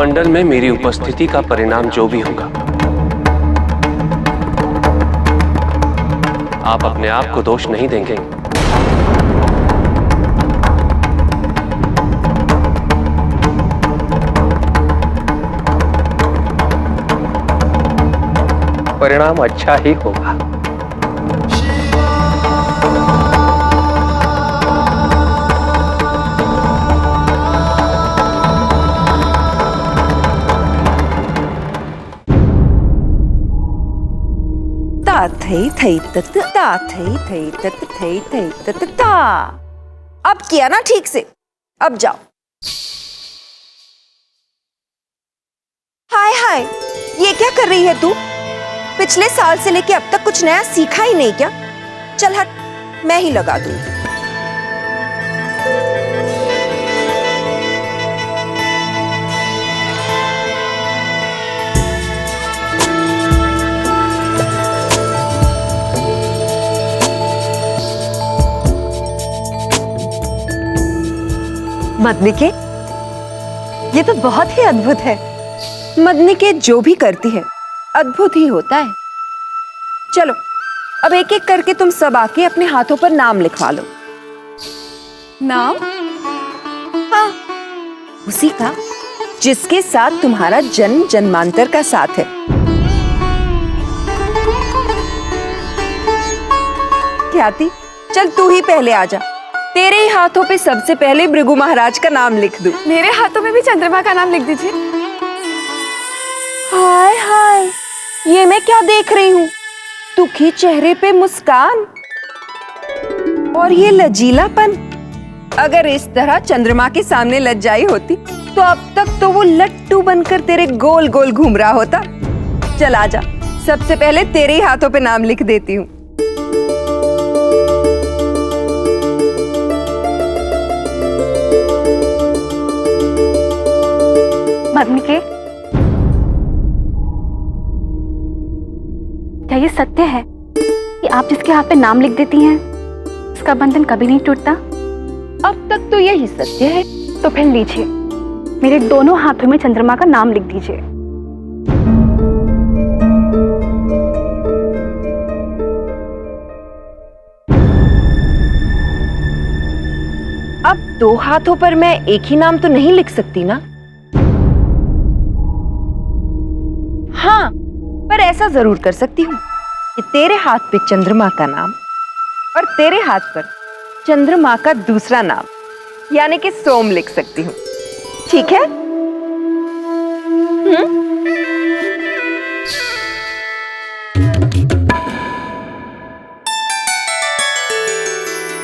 महामंडल में मेरी उपस्थिति का परिणाम जो भी होगा, आप अपने आप को दोष नहीं देंगे। परिणाम अच्छा ही होगा। अब किया ना ठीक से, अब जाओ। हाय हाय, ये क्या कर रही है तू? पिछले साल से लेके अब तक कुछ नया सीखा ही नहीं क्या? चल हट, मैं ही लगा दूंगी। मदनिके, ये तो बहुत ही अद्भुत है। मदनिके जो भी करती है अद्भुत ही होता है। चलो अब एक एक करके तुम सब आके अपने हाथों पर नाम लिखवा लो। नाम? हाँ, उसी का जिसके साथ तुम्हारा जन्म जन्मांतर का साथ है। ख्याति, चल तू ही पहले आ जा। तेरे ही हाथों पे सबसे पहले भृगु महाराज का नाम लिख दूं। मेरे हाथों में भी चंद्रमा का नाम लिख दीजिए। हाय हाय, ये मैं क्या देख रही हूँ? दुखी चेहरे पे मुस्कान और ये लजीलापन। अगर इस तरह चंद्रमा के सामने लज्जाई होती तो अब तक तो वो लट्टू बनकर तेरे गोल गोल घूम रहा होता। चल आजा, सबसे पहले तेरे ही हाथों पे नाम लिख देती हूँ। मदनिके, क्या ये सत्य है कि आप जिसके हाथ पे नाम लिख देती हैं उसका बंधन कभी नहीं टूटता? अब तक तो यही सत्य है। तो फिर लीजिए, मेरे दोनों हाथों में चंद्रमा का नाम लिख दीजिए। अब दो हाथों पर मैं एक ही नाम तो नहीं लिख सकती ना? हाँ, पर ऐसा जरूर कर सकती हूँ कि तेरे हाथ पे चंद्रमा का नाम और तेरे हाथ पर चंद्रमा का दूसरा नाम, यानी कि सोम लिख सकती हूँ। ठीक है?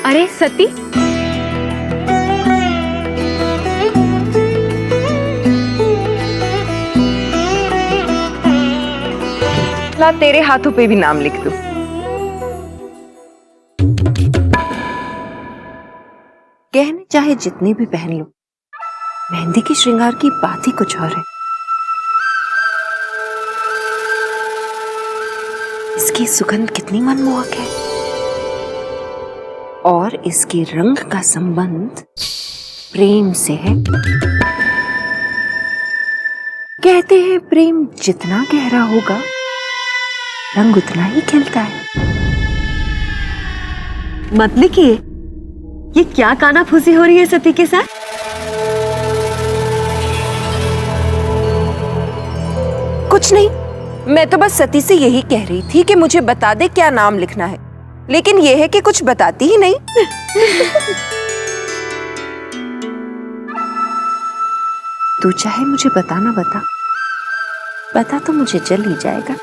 अरे सती, ला तेरे हाथों पे भी नाम लिख दूं। गहने चाहे जितने भी पहन लो, मेहंदी के श्रृंगार की बात ही कुछ और है। इसकी सुगंध कितनी मनमोहक है और इसके रंग का संबंध प्रेम से है। कहते हैं प्रेम जितना गहरा होगा रंग उतना ही खिलता है। मदनिके, ये क्या कानाफूसी हो रही है सती के साथ? कुछ नहीं, मैं तो बस सती से यही कह रही थी कि मुझे बता दे क्या नाम लिखना है, लेकिन यह है कि कुछ बताती ही नहीं। तू चाहे मुझे बताना बता तो मुझे जल ही जाएगा।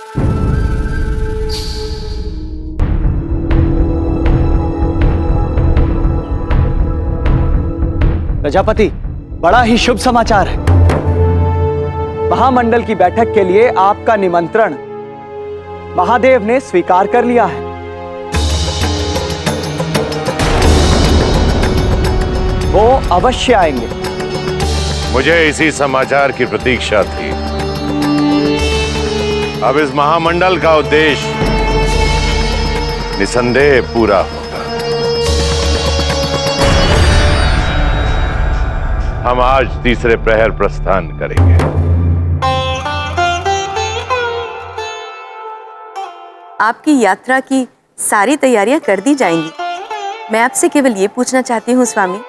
प्रजापति, बड़ा ही शुभ समाचार है। महामंडल की बैठक के लिए आपका निमंत्रण महादेव ने स्वीकार कर लिया है। वो अवश्य आएंगे। मुझे इसी समाचार की प्रतीक्षा थी। अब इस महामंडल का उद्देश्य निसंदेह पूरा होगा। हम आज तीसरे प्रहर प्रस्थान करेंगे। आपकी यात्रा की सारी तैयारियां कर दी जाएंगी। मैं आपसे केवल ये पूछना चाहती हूँ स्वामी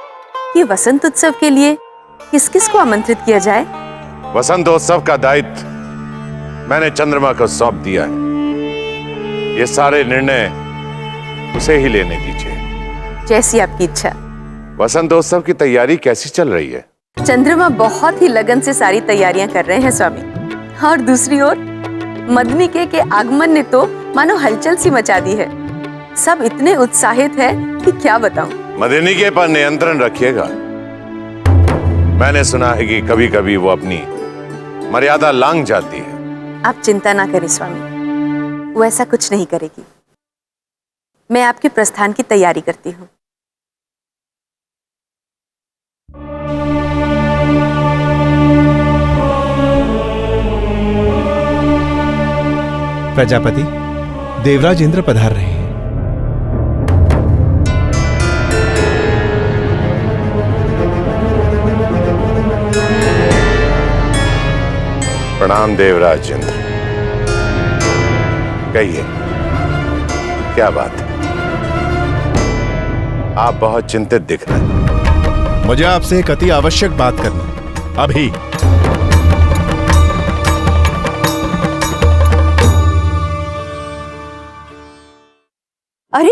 कि वसंत उत्सव के लिए किस किस को आमंत्रित किया जाए? वसंतोत्सव का दायित्व मैंने चंद्रमा को सौंप दिया है। ये सारे निर्णय उसे ही लेने दीजिए। जैसी आपकी इच्छा। वसंतोत्सव की तैयारी कैसी चल रही है? चंद्रमा बहुत ही लगन से सारी तैयारियां कर रहे हैं स्वामी। और दूसरी ओर मदनिके के आगमन ने तो मानो हलचल सी मचा दी है। सब इतने उत्साहित है कि क्या बताऊं। मदनिके पर नियंत्रण रखिएगा। मैंने सुना है कि कभी कभी वो अपनी मर्यादा लांघ जाती है। आप चिंता ना करें स्वामी, वो ऐसा कुछ नहीं करेगी। मैं आपके प्रस्थान की तैयारी करती हूँ। प्रजापति, देवराज इंद्र पधार रहे हैं। प्रणाम देवराज इंद्र। कहिए, क्या बात है? आप बहुत चिंतित दिख रहे हैं। मुझे आपसे एक अति आवश्यक बात करनी अभी। अरे,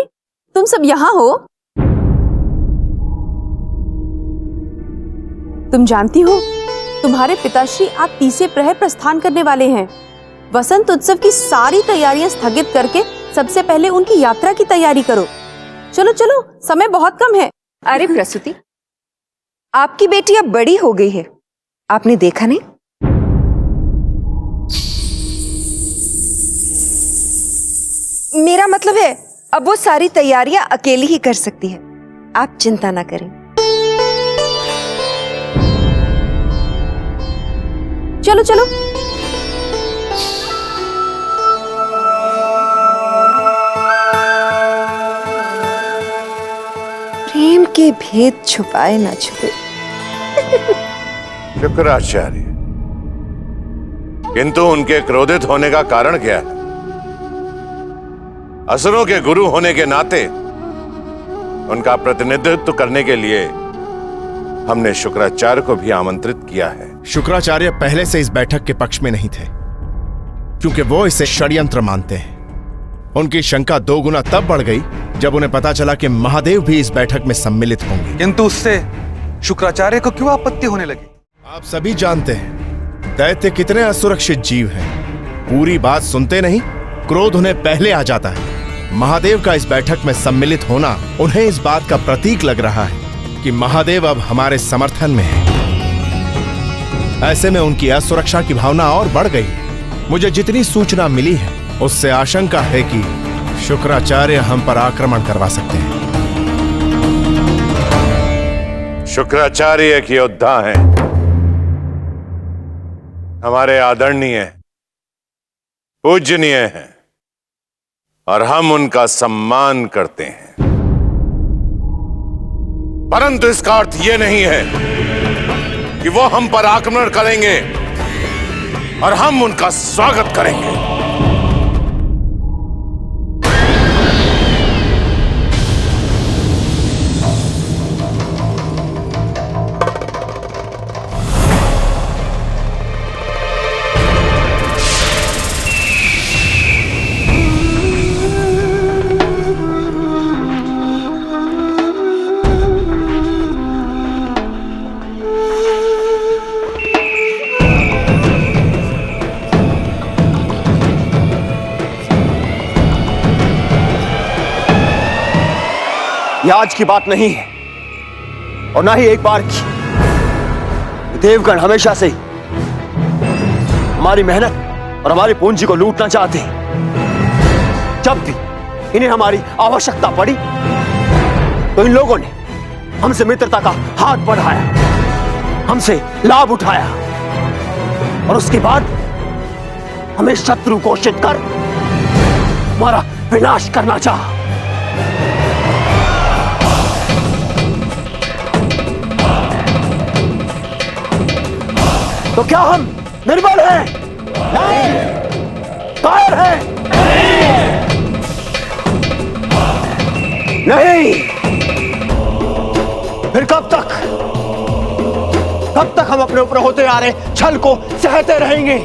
तुम सब यहाँ हो? तुम जानती हो, तुम्हारे पिताश्री आज तीसरे प्रहर प्रस्थान करने वाले हैं। वसंत उत्सव की सारी तैयारियां स्थगित करके सबसे पहले उनकी यात्रा की तैयारी करो। चलो चलो, समय बहुत कम है। अरे प्रसूति, आपकी बेटी अब बड़ी हो गई है, आपने देखा नहीं? मेरा मतलब है अब वो सारी तैयारियां अकेली ही कर सकती है। आप चिंता ना करें। चलो चलो। प्रेम के भेद छुपाए ना छुपे। शुक्राचार्य, किंतु उनके क्रोधित होने का कारण क्या है? असुरों के गुरु होने के नाते उनका प्रतिनिधित्व करने के लिए हमने शुक्राचार्य को भी आमंत्रित किया है। शुक्राचार्य पहले से इस बैठक के पक्ष में नहीं थे, क्योंकि वो इसे षड्यंत्र मानते हैं। उनकी शंका 2 गुना तब बढ़ गई जब उन्हें पता चला कि महादेव भी इस बैठक में सम्मिलित होंगे। किंतु उससे शुक्राचार्य को क्यों आपत्ति होने लगी? आप सभी जानते हैं दैत्य कितने असुरक्षित जीव हैं। पूरी बात सुनते नहीं, क्रोध उन्हें पहले आ जाता है। महादेव का इस बैठक में सम्मिलित होना उन्हें इस बात का प्रतीक लग रहा है कि महादेव अब हमारे समर्थन में है। ऐसे में उनकी असुरक्षा की भावना और बढ़ गई। मुझे जितनी सूचना मिली है उससे आशंका है कि शुक्राचार्य हम पर आक्रमण करवा सकते हैं। शुक्राचार्य एक योद्धा हैं, हमारे आदरणीय, पूजनीय हैं और हम उनका सम्मान करते हैं। परंतु इसका अर्थ यह नहीं है कि वो हम पर आक्रमण करेंगे और हम उनका स्वागत करेंगे। यह आज की बात नहीं है और ना ही एक बार की। देवगण हमेशा से ही हमारी मेहनत और हमारी पूंजी को लूटना चाहते हैं। जब भी इन्हें हमारी आवश्यकता पड़ी तो इन लोगों ने हमसे मित्रता का हाथ बढ़ाया, हमसे लाभ उठाया और उसके बाद हमें शत्रु घोषित कर हमारा विनाश करना चाहा। तो क्या हम निर्बल हैं? नहीं। कायर हैं? नहीं। नहीं। फिर कब तक हम अपने ऊपर होते आ रहे छल को सहते रहेंगे?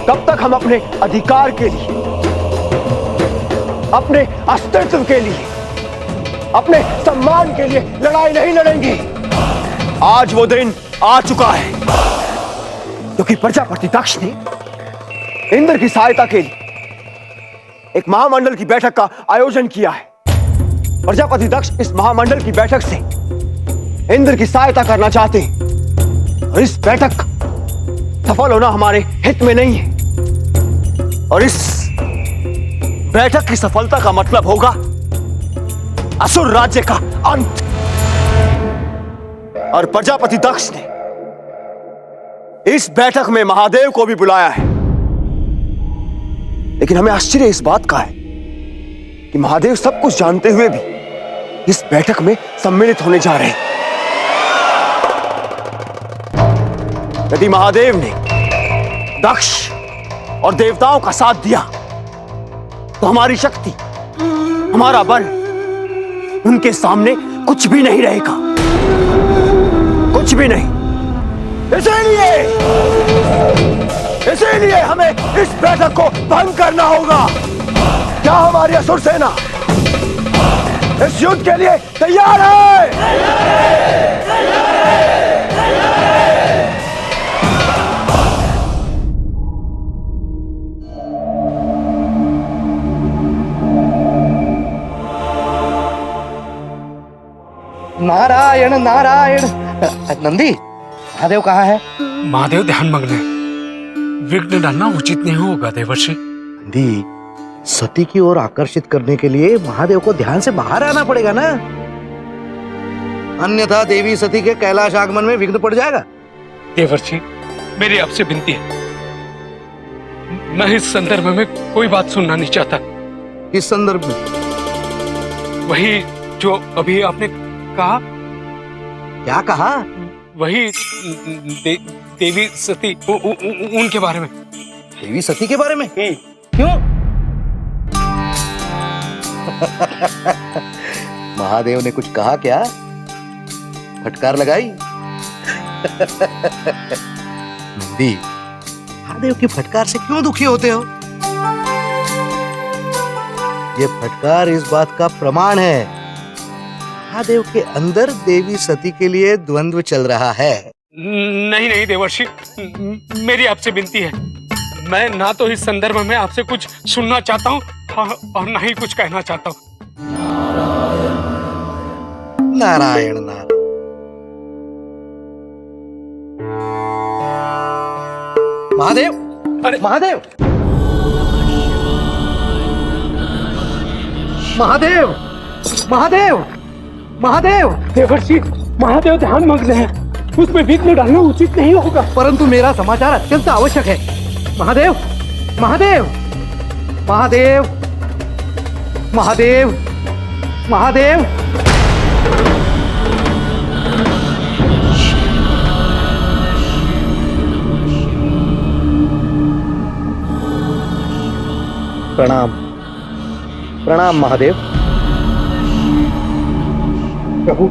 कब तक हम अपने अधिकार के लिए, अपने अस्तित्व के लिए, अपने सम्मान के लिए लड़ाई नहीं लड़ेंगे? आज वो दिन आ चुका है क्योंकि प्रजापति दक्ष ने इंद्र की सहायता के लिए एक महामंडल की बैठक का आयोजन किया है। प्रजापति दक्ष इस महामंडल की बैठक से इंद्र की सहायता करना चाहते हैं और इस बैठक सफल होना हमारे हित में नहीं है। और इस बैठक की सफलता का मतलब होगा असुर राज्य का अंत। और प्रजापति दक्ष ने इस बैठक में महादेव को भी बुलाया है। लेकिन हमें आश्चर्य इस बात का है कि महादेव सब कुछ जानते हुए भी इस बैठक में सम्मिलित होने जा रहे हैं। यदि महादेव ने दक्ष और देवताओं का साथ दिया तो हमारी शक्ति, हमारा बल उनके सामने कुछ भी नहीं रहेगा, कुछ भी नहीं। इसीलिए हमें इस बैठक को भंग करना होगा। क्या हमारी असुर सेना इस युद्ध के लिए तैयार है? नारायण नारायण। नंदी, महादेव कहाँ है? महादेव ध्यान मग्न है, विघ्न डालना उचित नहीं होगा देवर्षि। नंदी, सती की ओर आकर्षित करने के लिए महादेव को ध्यान से बाहर आना पड़ेगा ना, अन्यथा देवी सती के कैलाश आगमन में विघ्न पड़ जाएगा। देवर्षि, मेरी आपसे विनती है, मैं इस संदर्भ में कोई बात सुनना नहीं चाहता। इस संदर्भ में? वही जो अभी आपने कहा। क्या कहा? वही देवी सती उनके बारे में। देवी सती के बारे में? क्यों? महादेव ने कुछ कहा क्या? फटकार लगाई? नंदी, महादेव की फटकार से क्यों दुखी होते हो? ये फटकार इस बात का प्रमाण है महादेव के अंदर देवी सती के लिए द्वंद्व चल रहा है। नहीं नहीं देवर्षि, मेरी आपसे विनती है, मैं ना तो इस संदर्भ में आपसे कुछ सुनना चाहता हूँ और ना ही कुछ कहना चाहता हूँ। नारायण नारायण। महादेव, अरे महादेव, महादेव, महादेव, महादेव। देवर्षि, महादेव ध्यान मग्न है, उसमें विघ्न डालना उचित नहीं होगा। परंतु मेरा समाचार अत्यंत आवश्यक है। महादेव, महादेव, महादेव, महादेव, महादेव। प्रणाम, प्रणाम महादेव। प्रभु,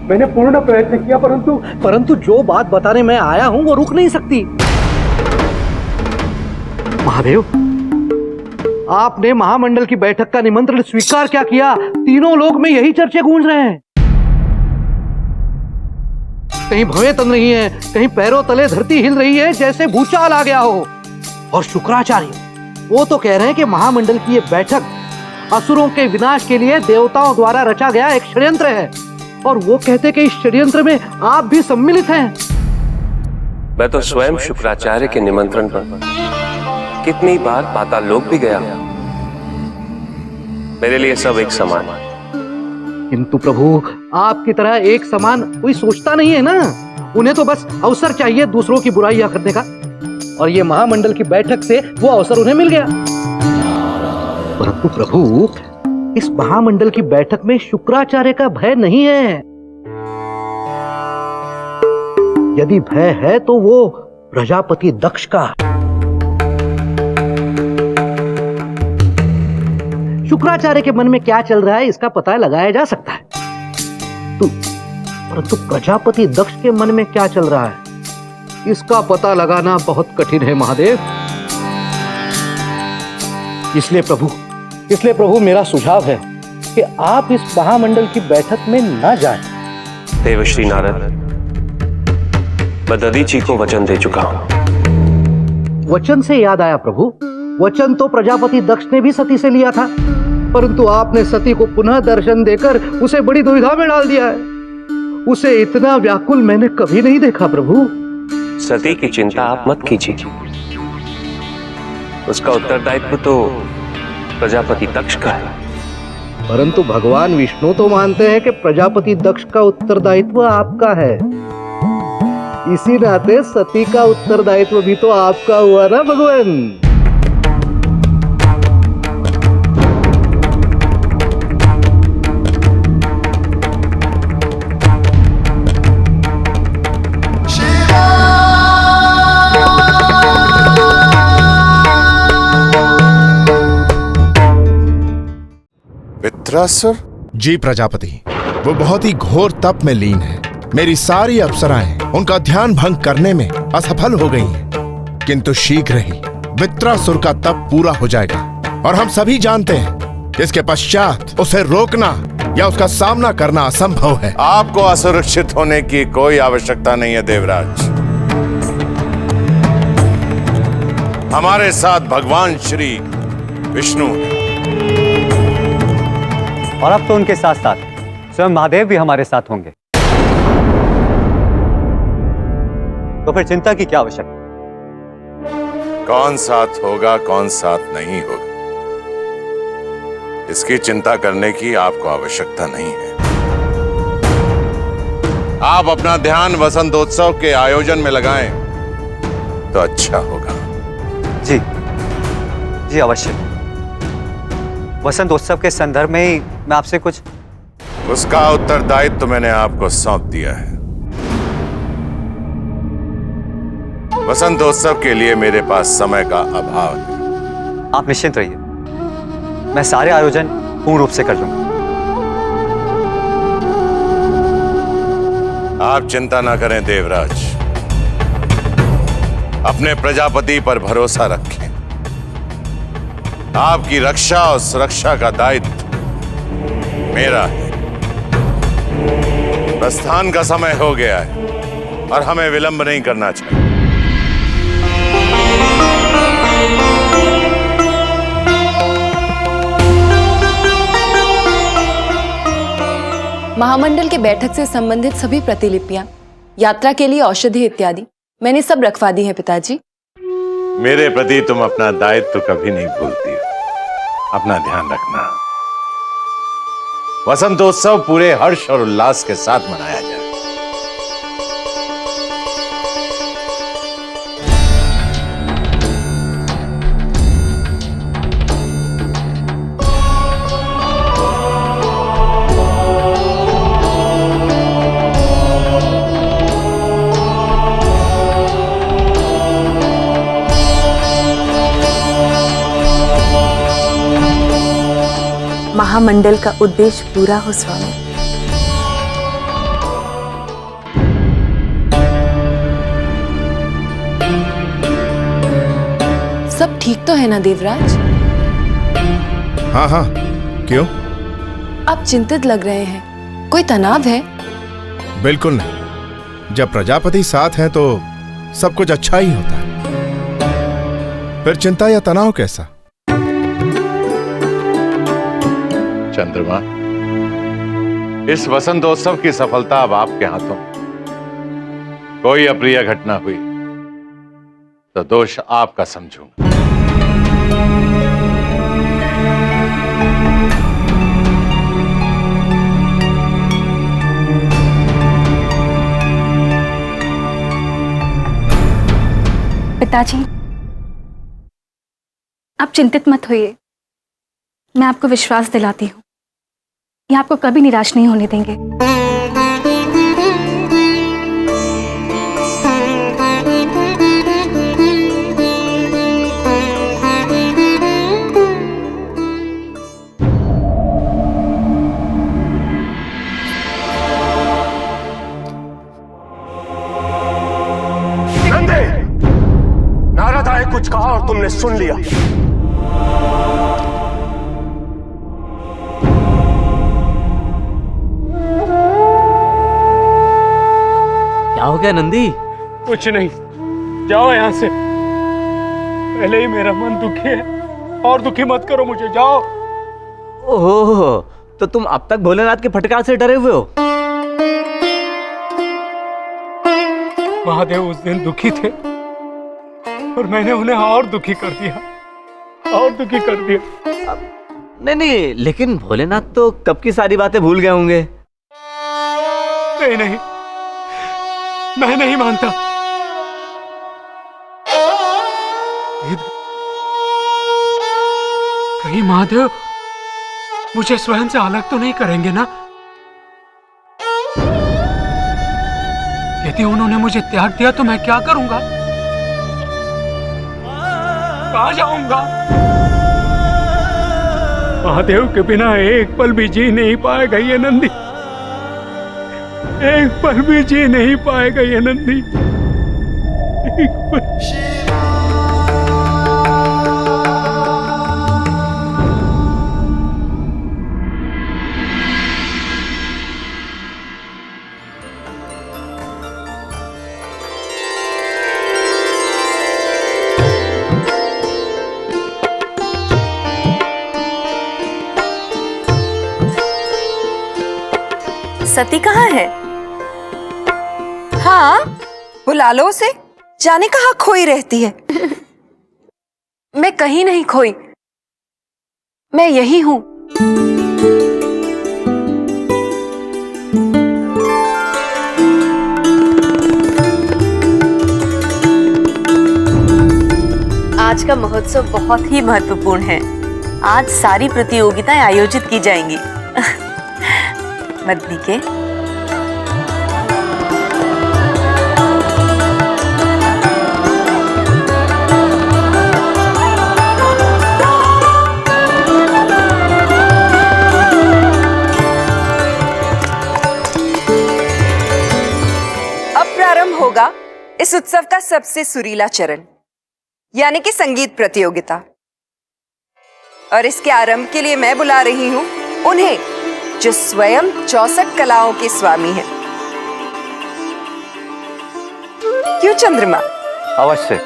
मैंने पूर्ण प्रयत्न किया, परंतु जो बात बताने मैं आया हूं वो रुक नहीं सकती। महादेव, आपने महामंडल की बैठक का निमंत्रण स्वीकार क्या किया? तीनों लोग में यही चर्चे गूंज रहे हैं। कहीं भवें तन रही है, कहीं पैरों तले धरती हिल रही है जैसे भूचाल आ गया हो। और शुक्राचार्य वो तो कह रहे हैं कि महामंडल की ये बैठक असुरों के विनाश के लिए देवताओं द्वारा रचा गया एक षड्यंत्र है, और वो कहते कि इस षड्यंत्र में आप भी सम्मिलित हैं। मैं तो स्वयं शुक्राचार्य के निमंत्रण पर कितनी बार पाताल लोक भी गया। मेरे लिए सब एक समान। किंतु प्रभु, आपकी तरह एक समान कोई सोचता नहीं है ना। उन्हें तो बस अवसर चाहिए दूसरों की बुराइयां करने का, और ये महामंडल की बैठक से वो अवसर उन्हें मिल गया। परंतु प्रभु, इस महामंडल की बैठक में शुक्राचार्य का भय नहीं है। यदि भय है तो वो प्रजापति दक्ष का। शुक्राचार्य के मन में क्या चल रहा है इसका पता लगाया जा सकता है। परंतु प्रजापति दक्ष के मन में क्या चल रहा है इसका पता लगाना बहुत कठिन है महादेव। इसलिए प्रभु मेरा सुझाव है कि आप इस महामंडल की बैठक में न जाएं। देवश्री नारद, मैं दधीची को वचन दे चुका हूं। वचन से याद आया प्रभु, वचन तो प्रजापति दक्ष ने भी सती से लिया था, परंतु आपने सती को पुनः दर्शन देकर उसे बड़ी दुविधा में डाल दिया है। उसे इतना व्याकुल मैंने कभी नहीं देखा प्रभु। सती की चिंता आप मत कीजिए, उसका उत्तरदायित्व तो प्रजापति दक्ष का है। परंतु भगवान विष्णु तो मानते हैं कि प्रजापति दक्ष का उत्तरदायित्व आपका है। इसी नाते सती का उत्तरदायित्व भी तो आपका हुआ ना भगवान। वित्रासुर? जी प्रजापति, वो बहुत ही घोर तप में लीन है। मेरी सारी अप्सराएं उनका ध्यान भंग करने में असफल हो गई हैं। किंतु शीघ्र ही वित्रासुर का तप पूरा हो जाएगा और हम सभी जानते हैं इसके पश्चात उसे रोकना या उसका सामना करना असंभव है। आपको असुरक्षित होने की कोई आवश्यकता नहीं है देवराज। हमारे साथ भगवान श्री विष्णु हैं। और अब तो उनके साथ साथ स्वयं महादेव भी हमारे साथ होंगे, तो फिर चिंता की क्या आवश्यकता? कौन साथ होगा कौन साथ नहीं होगा इसकी चिंता करने की आपको आवश्यकता नहीं है। आप अपना ध्यान वसंतोत्सव के आयोजन में लगाएं तो अच्छा होगा। जी अवश्य। वसंतोत्सव के संदर्भ में ही मैं आपसे कुछ। उसका उत्तरदायित्व तो मैंने आपको सौंप दिया है। वसंतोत्सव के लिए मेरे पास समय का अभाव है। आप निश्चिंत रहिए, मैं सारे आयोजन पूर्ण रूप से कर लूंगा। आप चिंता ना करें देवराज, अपने प्रजापति पर भरोसा रखें। आपकी रक्षा और सुरक्षा का दायित्व मेरा है। प्रस्थान का समय हो गया है और हमें विलंब नहीं करना चाहिए। महामंडल के बैठक से संबंधित सभी प्रतिलिपियां, यात्रा के लिए औषधि इत्यादि मैंने सब रखवा दी है पिताजी। मेरे प्रति तुम अपना दायित्व कभी नहीं भूलती हो। अपना ध्यान रखना। वसंतोत्सव पूरे हर्ष और उल्लास के साथ मनाया जाए। महामंडल का उद्देश्य पूरा हो स्वामी। सब ठीक तो है ना देवराज? हाँ हाँ, क्यों? आप चिंतित लग रहे हैं, कोई तनाव है? बिल्कुल नहीं। जब प्रजापति साथ हैं तो सब कुछ अच्छा ही होता है। फिर चिंता या तनाव कैसा? चंद्रमा, इस वसंतोत्सव की सफलता अब आपके हाथों। कोई अप्रिय घटना हुई तो दोष आपका समझूंगा। पिताजी, आप चिंतित मत होइए। मैं आपको विश्वास दिलाती हूँ, ये आपको कभी निराश नहीं होने देंगे। ने सुन लिया। क्या हो गया नंदी? कुछ नहीं, जाओ यहाँ से। पहले ही मेरा मन दुखी है और दुखी मत करो मुझे, जाओ। ओहो, तो तुम अब तक भोलेनाथ के फटकार से डरे हुए हो? महादेव उस दिन दुखी थे और मैंने उन्हें और दुखी कर दिया, और दुखी कर दिया। नहीं नहीं, लेकिन भोलेनाथ तो कब की सारी बातें भूल गए होंगे। नहीं नहीं, मैं नहीं मानता। कहीं महादेव मुझे स्वयं से अलग तो नहीं करेंगे ना? यदि उन्होंने मुझे त्याग दिया तो मैं क्या करूंगा? कहां जाऊंगा? महादेव के बिना एक पल भी जी नहीं पाएगा ये नंदी, एक पल भी जी नहीं पाएगा ये नंदी, एक पल। सती कहाँ है? हाँ, बुला लो उसे, जाने कहाँ खोई रहती है। मैं कहीं नहीं खोई, मैं यही हूं। आज का महोत्सव बहुत ही महत्वपूर्ण है। आज सारी प्रतियोगिताएं आयोजित की जाएंगी। मदनी के अब प्रारंभ होगा इस उत्सव का सबसे सुरीला चरण, यानी कि संगीत प्रतियोगिता। और इसके आरंभ के लिए मैं बुला रही हूं उन्हें जो स्वयं 64 कलाओं के स्वामी हैं। क्यों चंद्रमा? अवश्य,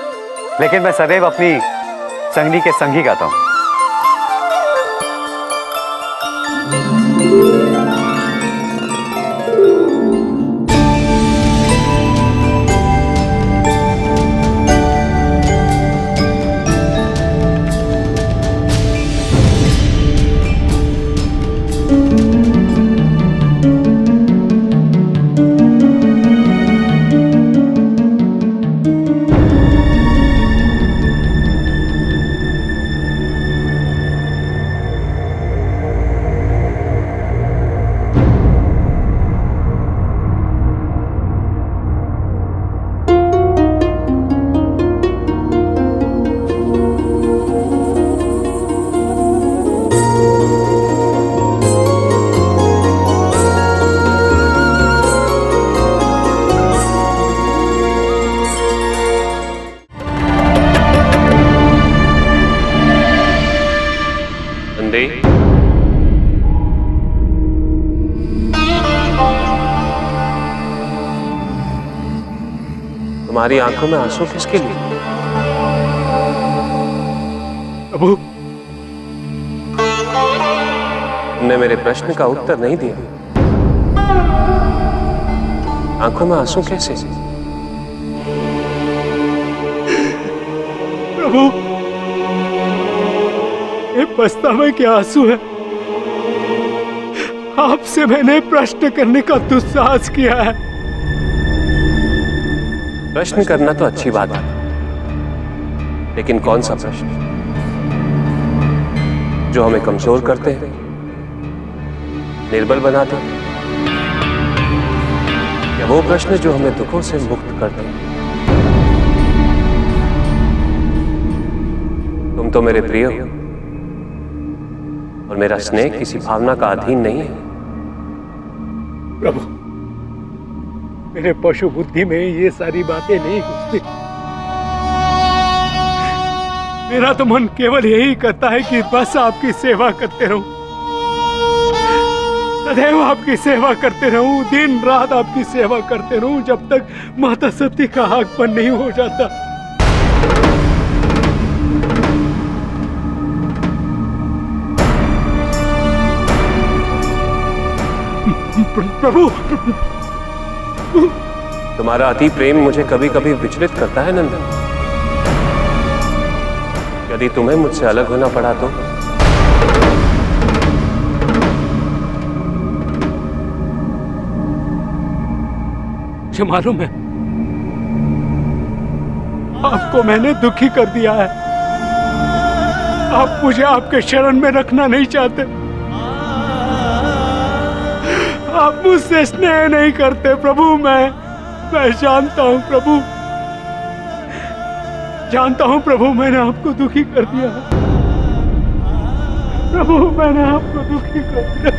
लेकिन मैं सदैव अपनी संगनी के संग ही गाता हूँ। तुम्हारी आंखों में आंसू किसके लिए? प्रभु, तुमने मेरे प्रश्न का उत्तर नहीं दिया। आंखों में आंसू कैसे? प्रभु, ये पछतावे के आंसू है। आपसे मैंने प्रश्न करने का दुस्साहस किया है। प्रश्न करना तो अच्छी बात है, लेकिन कौन सा प्रश्न जो हमें कमजोर करते हैं, निर्बल बनाते हैं, या वो प्रश्न जो हमें दुखों से मुक्त करते हैं? तुम तो मेरे प्रिय हो और मेरा स्नेह किसी भावना का अधीन नहीं है। प्रभु, मेरे पशु बुद्धि में ये सारी बातें नहीं घुसती। मेरा तो मन केवल यही करता है कि बस आपकी सेवा करते रहूं, सदैव आपकी सेवा करते रहूं, दिन रात आपकी सेवा करते रहूं, जब तक माता सती का आगमन नहीं हो जाता। प्रभु, तुम्हारा अति प्रेम मुझे कभी कभी विचलित करता है नंदन। यदि तुम्हें मुझसे अलग होना पड़ा तो मुझे मालूम है आपको मैंने दुखी कर दिया है। आप मुझे आपके शरण में रखना नहीं चाहते, आप मुझसे स्नेह नहीं करते प्रभु। मैं जानता हूं प्रभु, जानता हूं प्रभु, मैंने आपको दुखी कर दिया है। प्रभु, मैंने आपको दुखी कर दिया।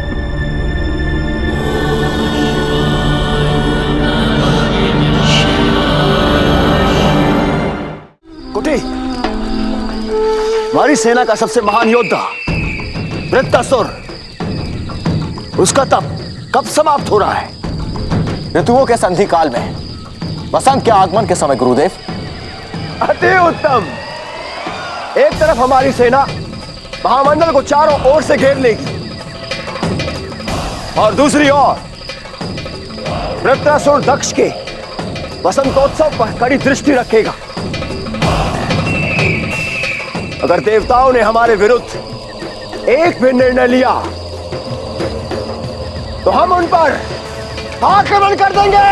कुटी, हमारी सेना का सबसे महान योद्धा वृत्तासुर, उसका तप कब समाप्त हो रहा है? ऋतुओं के संधि काल में, वसंत के आगमन के समय गुरुदेव। अति उत्तम। एक तरफ हमारी सेना महामंडल को चारों ओर से घेर लेगी और दूसरी ओर वृत्रासुर दक्ष के वसंतोत्सव पर कड़ी दृष्टि रखेगा। अगर देवताओं ने हमारे विरुद्ध एक भी निर्णय लिया तो हम उन पर आक्रमण कर देंगे।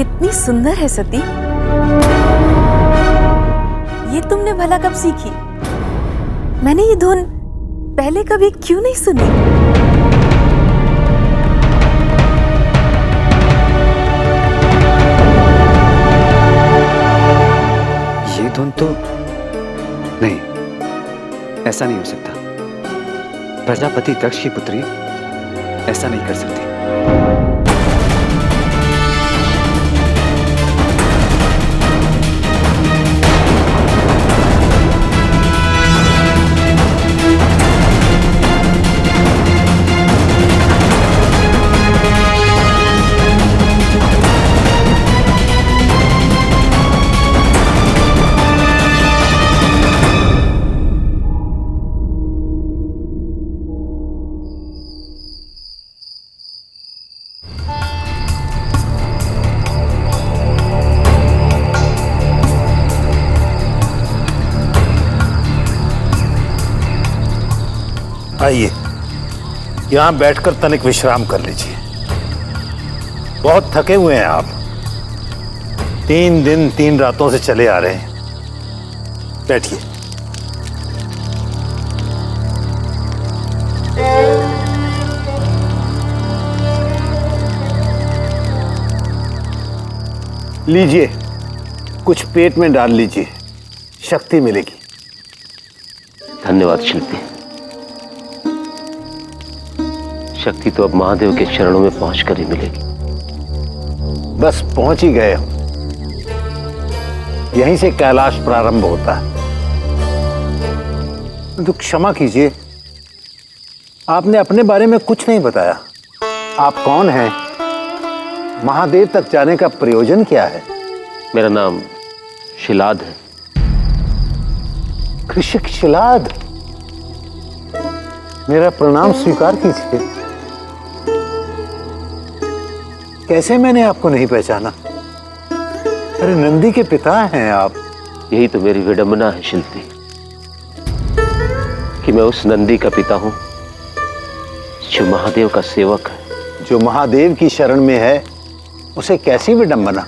कितनी सुंदर है सती। ये तुमने भला कब सीखी? मैंने ये धुन पहले कभी क्यों नहीं सुनी? ये धुन तो नहीं, ऐसा नहीं हो सकता। प्रजापति दक्ष की पुत्री ऐसा नहीं कर सकती। आइए, यहां बैठकर तनिक विश्राम कर लीजिए। बहुत थके हुए हैं आप। 3 दिन 3 रातों से चले आ रहे हैं। बैठिए। लीजिए, कुछ पेट में डाल लीजिए, शक्ति मिलेगी। धन्यवाद शिल्पी। शक्ति तो अब महादेव के चरणों में पहुंचकर ही मिलेगी। बस पहुंच ही गए हम। यहीं से कैलाश प्रारंभ होता है। तो क्षमा कीजिए, आपने अपने बारे में कुछ नहीं बताया। आप कौन हैं? महादेव तक जाने का प्रयोजन क्या है? मेरा नाम शिलाद है। कृषक शिलाद, मेरा प्रणाम स्वीकार कीजिए। कैसे मैंने आपको नहीं पहचाना? अरे नंदी के पिता हैं आप। यही तो मेरी विडंबना है शिल्पी, कि मैं उस नंदी का पिता हूं जो महादेव का सेवक है। जो महादेव की शरण में है उसे कैसी विडंबना?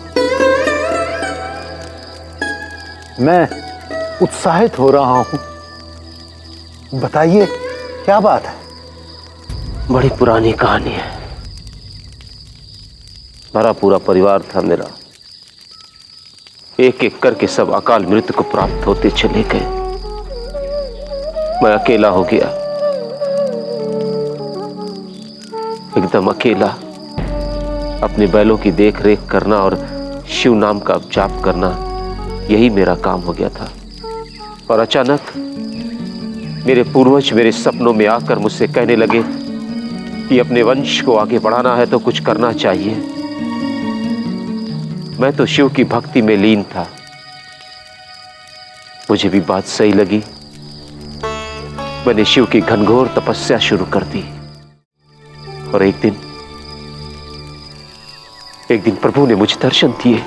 मैं उत्साहित हो रहा हूं। बताइए क्या बात है? बड़ी पुरानी कहानी है। भरा पूरा परिवार था मेरा। एक एक करके सब अकाल मृत्यु को प्राप्त होते चले गए। मैं अकेला हो गया, एकदम अकेला। अपने बैलों की देख रेख करना और शिव नाम का जाप करना, यही मेरा काम हो गया था। और अचानक मेरे पूर्वज मेरे सपनों में आकर मुझसे कहने लगे कि अपने वंश को आगे बढ़ाना है तो कुछ करना चाहिए। मैं तो शिव की भक्ति में लीन था। मुझे भी बात सही लगी। मैंने शिव की घनघोर तपस्या शुरू कर दी। और एक दिन प्रभु ने मुझे दर्शन दिए।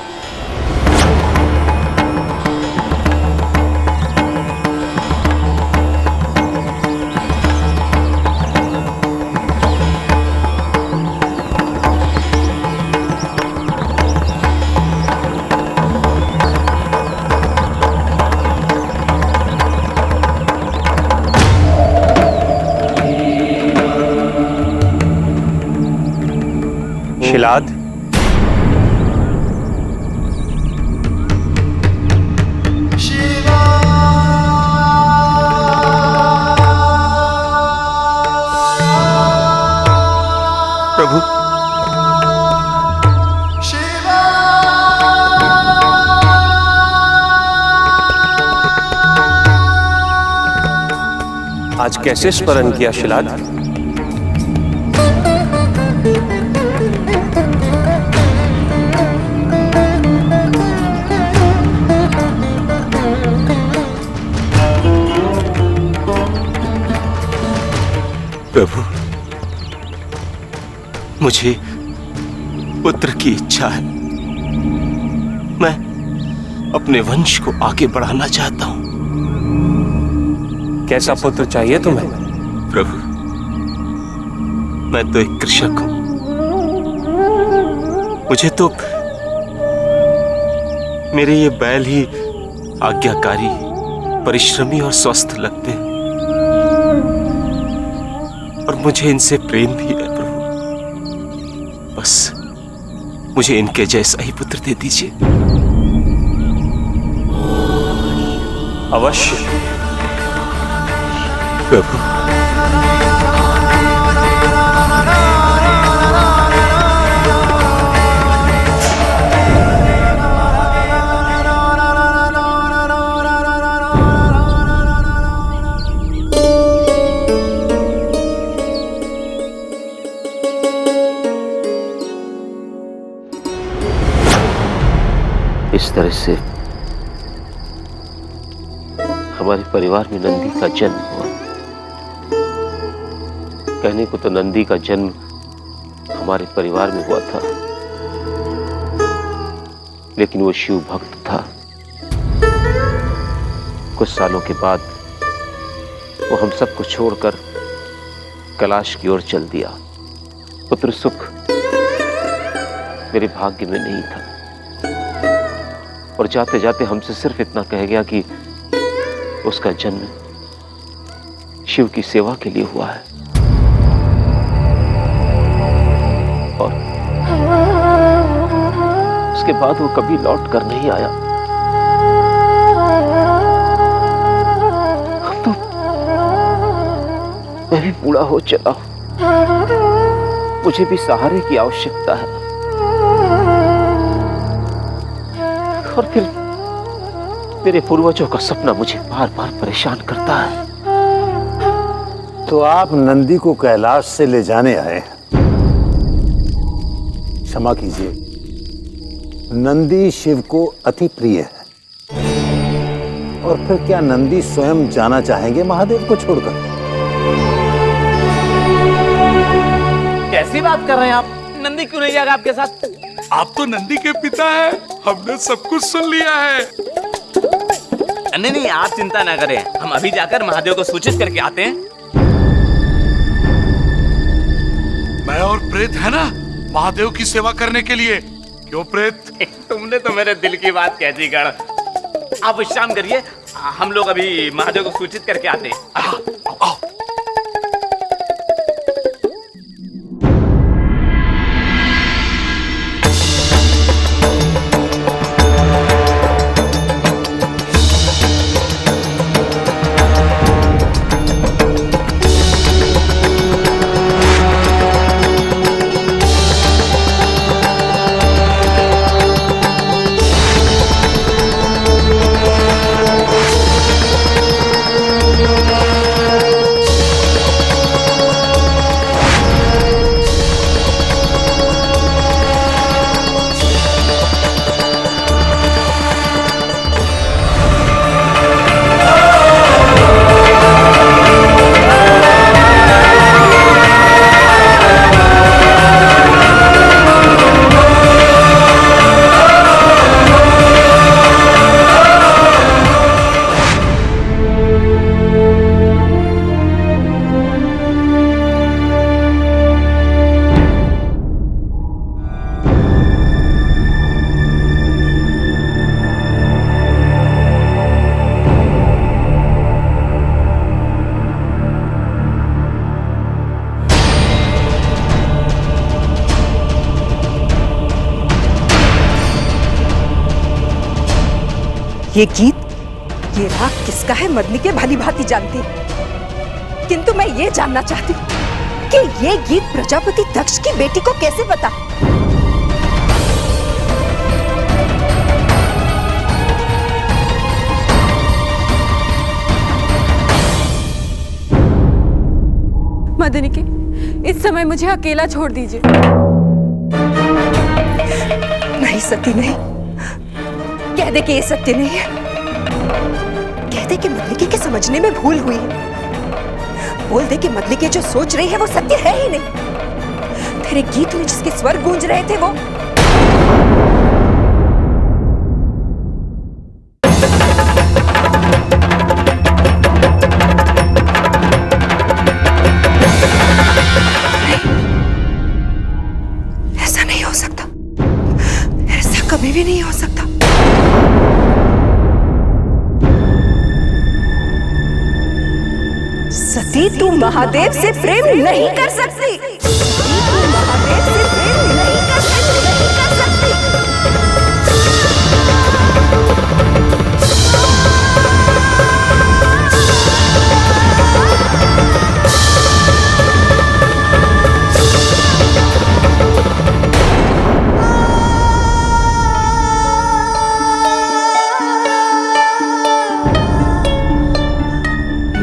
शिलाद, प्रभु, आज कैसे स्मरण किया शिलाद? प्रभु, मुझे पुत्र की इच्छा है। मैं अपने वंश को आगे बढ़ाना चाहता हूं। कैसा पुत्र चाहिए तुम्हें? प्रभु, मैं तो एक कृषक हूं। मुझे तो मेरे ये बैल ही आज्ञाकारी, परिश्रमी और स्वस्थ लगते हैं, और मुझे इनसे प्रेम भी है प्रभु। बस मुझे इनके जैसा ही पुत्र दे दीजिए। अवश्य प्रभु। इस तरह से हमारे परिवार में नंदी का जन्म हुआ। कहने को तो नंदी का जन्म हमारे परिवार में हुआ था, लेकिन वो शिव भक्त था। कुछ सालों के बाद वो हम सबको छोड़कर कैलाश की ओर चल दिया। पुत्र सुख मेरे भाग्य में नहीं था, और जाते जाते हमसे सिर्फ इतना कह गया कि उसका जन्म शिव की सेवा के लिए हुआ है, और उसके बाद वो कभी लौट कर नहीं आया। अब तो मैं भी बूढ़ा हो चला हूं, मुझे भी सहारे की आवश्यकता है। और फिर मेरे पूर्वजों का सपना मुझे बार बार परेशान करता है। तो आप नंदी को कैलाश से ले जाने आए। क्षमा कीजिए, नंदी शिव को अति प्रिय है, और फिर क्या नंदी स्वयं जाना चाहेंगे महादेव को छोड़कर? कैसी बात कर रहे हैं आप? नंदी क्यों नहीं जाएगा आपके साथ? आप तो नंदी के पिता हैं, हमने सब कुछ सुन लिया है। नहीं नहीं, आप चिंता ना करें, हम अभी जाकर महादेव को सूचित करके आते हैं। मैं और प्रेत है ना महादेव की सेवा करने के लिए। क्यों प्रेत? तुमने तो मेरे दिल की बात कह दी गण। आप विश्राम करिए, हम लोग अभी महादेव को सूचित करके आते हैं। आओ। ये गीत, ये राग किसका है मदनी के भली भांति जानती, किंतु मैं ये जानना चाहती कि ये गीत प्रजापति दक्ष की बेटी को कैसे पता? मदनी के, इस समय मुझे अकेला छोड़ दीजिए। नहीं सती नहीं, कह दे कि ये सत्य नहीं है। कह दे कि मदलिके के समझने में भूल हुई है। बोल दे कि मदलिके जो सोच रही है वो सत्य है ही नहीं। तेरे गीत में जिसके स्वर गूंज रहे थे वो ऐसा नहीं हो सकता, ऐसा कभी भी नहीं हो सकता। सती तू महादेव से प्रेम नहीं कर सकती। तू महादेव से प्रेम नहीं कर सकती।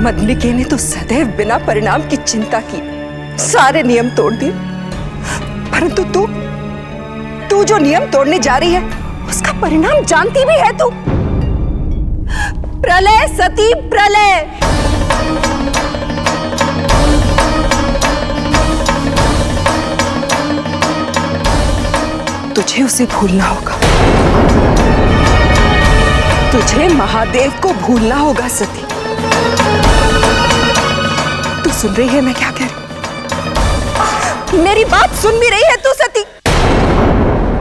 मदनिके ने तो सदैव बिना परिणाम की चिंता की, सारे नियम तोड़ दिए। परंतु तू जो नियम तोड़ने जा रही है उसका परिणाम जानती भी है तू। प्रलय सती प्रलय। तुझे उसे भूलना होगा, तुझे महादेव को भूलना होगा सती। तू सुन रही है मैं क्या कह रही? मेरी बात सुन भी रही है तू सती?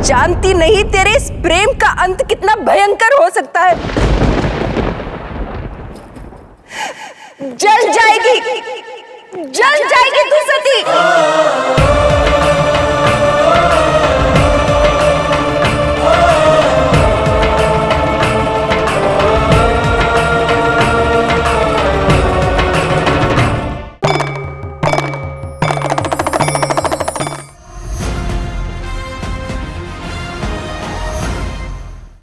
जानती नहीं तेरे इस प्रेम का अंत कितना भयंकर हो सकता है। जल जाएगी तू सती।